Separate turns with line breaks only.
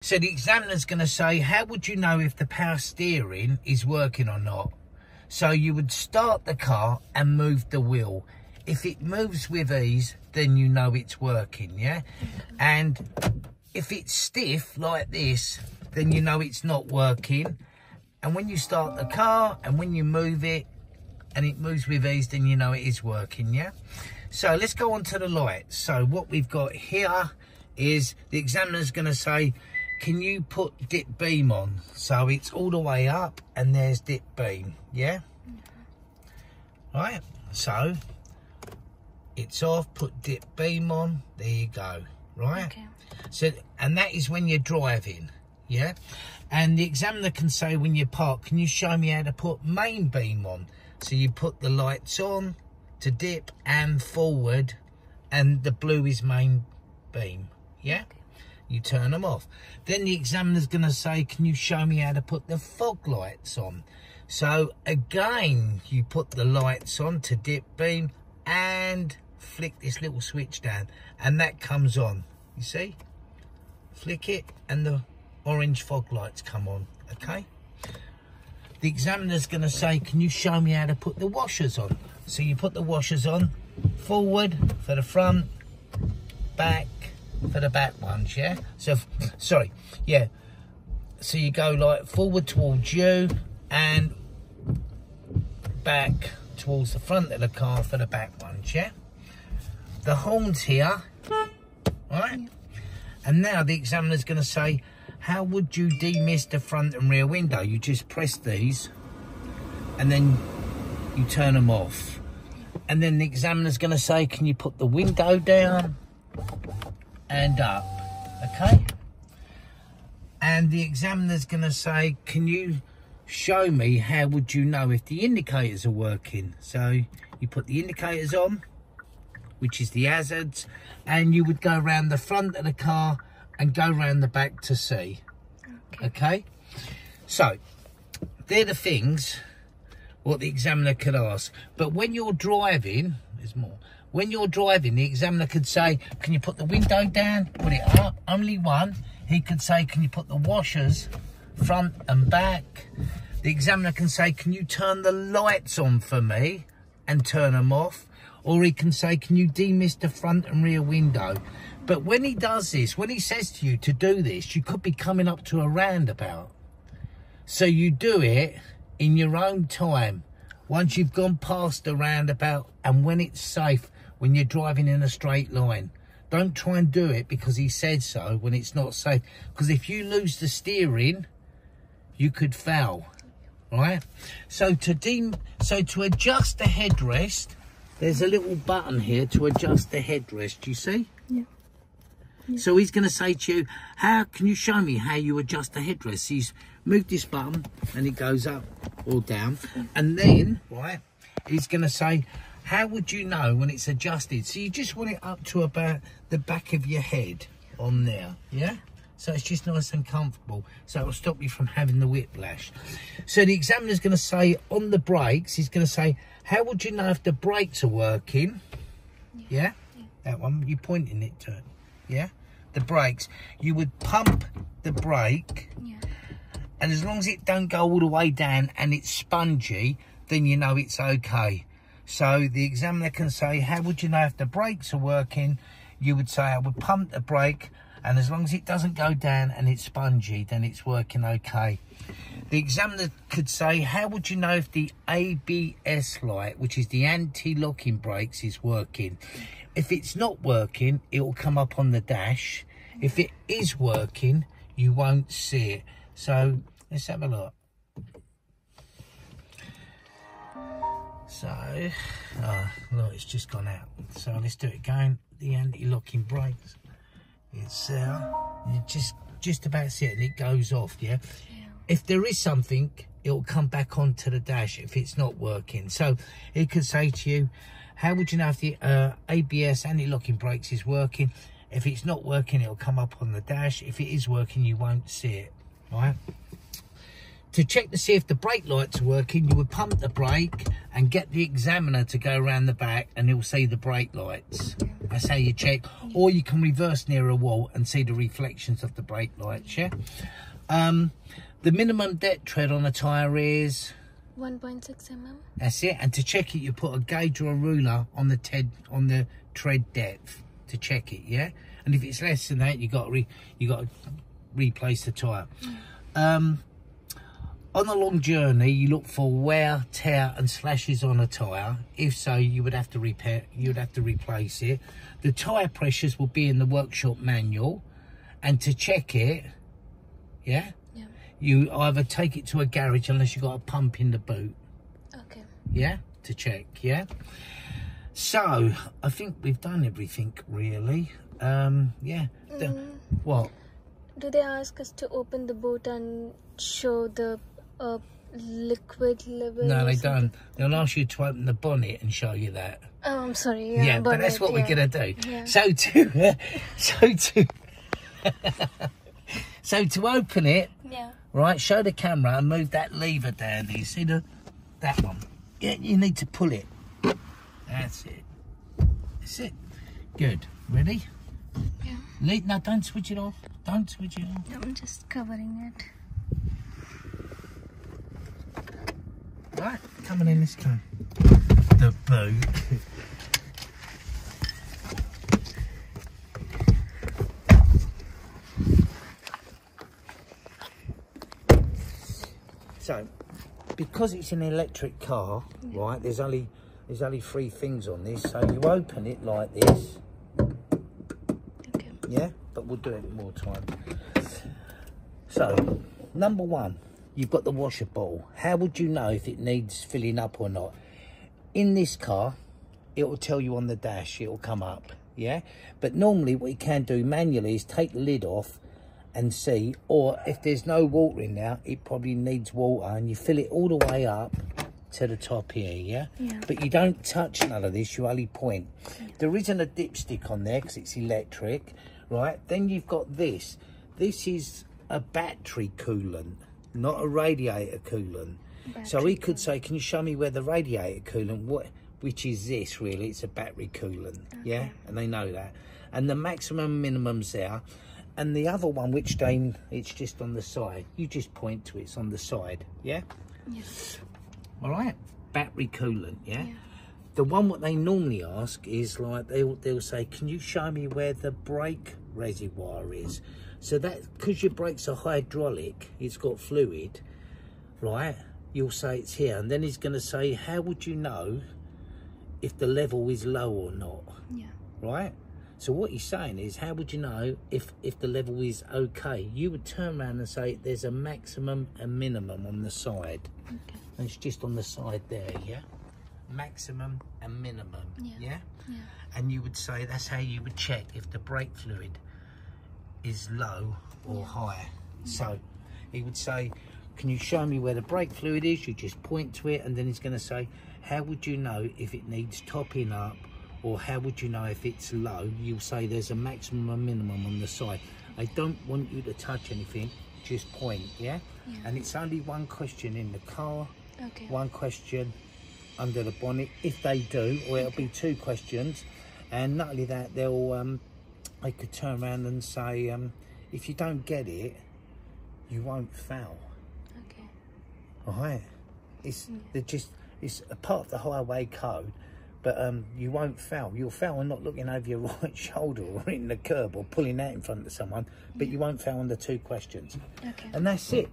So the examiner's going to say, how would you know if the power steering is working or not? So you would start the car and move the wheel. If it moves with ease, then you know it's working, yeah? And if it's stiff like this, then you know it's not working. And when you start the car and when you move it and it moves with ease, then you know it is working, yeah? So let's go on to the lights. So what we've got here is the examiner's going to say, can you put dip beam on? So it's all the way up and there's dip beam, yeah? Right, so it's off, put dip beam on, there you go, right?
Okay.
So, and that is when you're driving, yeah? And the examiner can say when you park, can you show me how to put main beam on? So you put the lights on to dip and forward, and the blue is main beam, yeah?
Okay.
You turn them off. Then the examiner's going to say, can you show me how to put the fog lights on? So again, you put the lights on to dip beam and flick this little switch down, and that comes on. You see? Flick it and the orange fog lights come on, okay? The examiner's going to say, can you show me how to put the washers on? So you put the washers on, forward for the front, back for the back ones, yeah? So, sorry, yeah. So you go like forward towards you and back towards the front of the car for the back ones, yeah? The horns here, right? And now the examiner's going to say, how would you demist the front and rear window? You just press these and then you turn them off. And then the examiner's going to say, can you put the window down and up, okay? And the examiner's going to say, can you show me how would you know if the indicators are working? So you put the indicators on, which is the hazards, and you would go around the front of the car and go around the back to see. Okay? So they're the things what the examiner could ask. But when you're driving, there's more. When you're driving, the examiner could say, can you put the window down? Put it up. Only one. He could say, can you put the washers front and back? The examiner can say, can you turn the lights on for me and turn them off? Or he can say, can you demist the front and rear window? But when he does this, when he says to you to do this, you could be coming up to a roundabout. So you do it in your own time, once you've gone past the roundabout and when it's safe, when you're driving in a straight line. Don't try and do it because he said so when it's not safe. Because if you lose the steering, you could foul, right? So to adjust the headrest, there's a little button here to adjust the headrest, you see?
Yeah.
So he's going to say to you, how can you show me how you adjust the headrest? So he's moved this button and it goes up or down. And then, right, he's going to say, how would you know when it's adjusted? So you just want it up to about the back of your head on there, yeah? So it's just nice and comfortable. So it'll stop you from having the whiplash. So the examiner's going to say on the brakes, he's going to say, how would you know if the brakes are working? Yeah? That one, you're pointing it to it. Yeah? The brakes. You would pump the brake.
Yeah.
And as long as it don't go all the way down and it's spongy, then you know it's okay. So the examiner can say, how would you know if the brakes are working? You would say, I would pump the brake, and as long as it doesn't go down and it's spongy, then it's working okay. The examiner could say, how would you know if the ABS light, which is the anti-locking brakes, is working? If it's not working, it will come up on the dash. If it is working, you won't see it. So let's have a look. So, look, it's just gone out. So let's do it again. The anti-locking brakes. It's you just about see it and it goes off, yeah? If there is something, it'll come back onto the dash if it's not working. So he could say to you, how would you know if the ABS anti-locking brakes is working? If it's not working, it'll come up on the dash. If it is working, you won't see it, right? to check to see if the brake lights are working, you would pump the brake and get the examiner to go around the back and he'll see the brake lights. That's how you check. Or you can reverse near a wall and see the reflections of the brake lights, yeah? The minimum depth tread on a tyre is
1.6 mm.
That's it. And to check it, you put a gauge or a ruler on the tread depth to check it, yeah? And if it's less than that, you got to replace the tyre. On a long journey, you look for wear, tear and slashes on a tyre. If so, you would have to replace it. The tyre pressures will be in the workshop manual. And to check it, yeah, you either take it to a garage unless you've got a pump in the boot.
Okay.
Yeah, to check, yeah. So, I think we've done everything, really. Yeah. What?
Do they ask us to open the boot and show the liquid level?
No, they don't. They'll ask you to open the bonnet and show you that.
Oh, I'm sorry.
Yeah,
bonnet,
but that's what we're gonna do.
Yeah.
So to open it, right? Show the camera and move that lever down. Do you see that one? Yeah, you need to pull it. That's it. That's it. Good. Ready?
Yeah.
No, don't switch it off. Don't switch it off.
I'm just covering it.
Right, coming in this car. The boot. So, because it's an electric car, right? There's only 3 things on this. So you open it like this.
Okay.
Yeah, but we'll do it more time. So, number 1. You've got the washer bottle. How would you know if it needs filling up or not? In this car, it will tell you on the dash, it will come up, yeah? But normally what you can do manually is take the lid off and see, or if there's no water in there, it probably needs water, and you fill it all the way up to the top here, yeah? But you don't touch none of this, you only point. There isn't a dipstick on there because it's electric, right? Then you've got this. This is a battery coolant, not a radiator coolant. So he could say, can you show me where the radiator coolant, which is this really, it's a battery coolant, yeah? And they know that. And the maximum minimum's there. And the other one, which it's just on the side. You just point to it, it's on the side, yeah?
Yes.
All right, battery coolant, yeah? The one what they normally ask is like, they'll say, can you show me where the brake reservoir is? So that, because your brakes are hydraulic, it's got fluid, right? You'll say it's here. And then he's going to say, how would you know if the level is low or not? Yeah. Right? So what he's saying is, how would you know if the level is okay? You would turn around and say, there's a maximum and minimum on the side. Okay. And it's just on the side there, yeah? Maximum and minimum, yeah? And you would say, that's how you would check if the brake fluid is low or high. So he would say, can you show me where the brake fluid is? You just point to it, and then he's going to say, how would you know if it needs topping up, or how would you know if it's low? You'll say there's a maximum and minimum on the side. I don't want you to touch anything, just point, yeah? And it's only 1 question in the car, 1 question under the bonnet, if they do, or it'll be 2 questions. And not only that, they could turn around and say, if you don't get it, you won't fail. Okay. All right. It's a part of the highway code, but you won't fail. You'll fail on not looking over your right shoulder or in the curb or pulling out in front of someone, but you won't fail on the 2 questions. Okay. And that's it.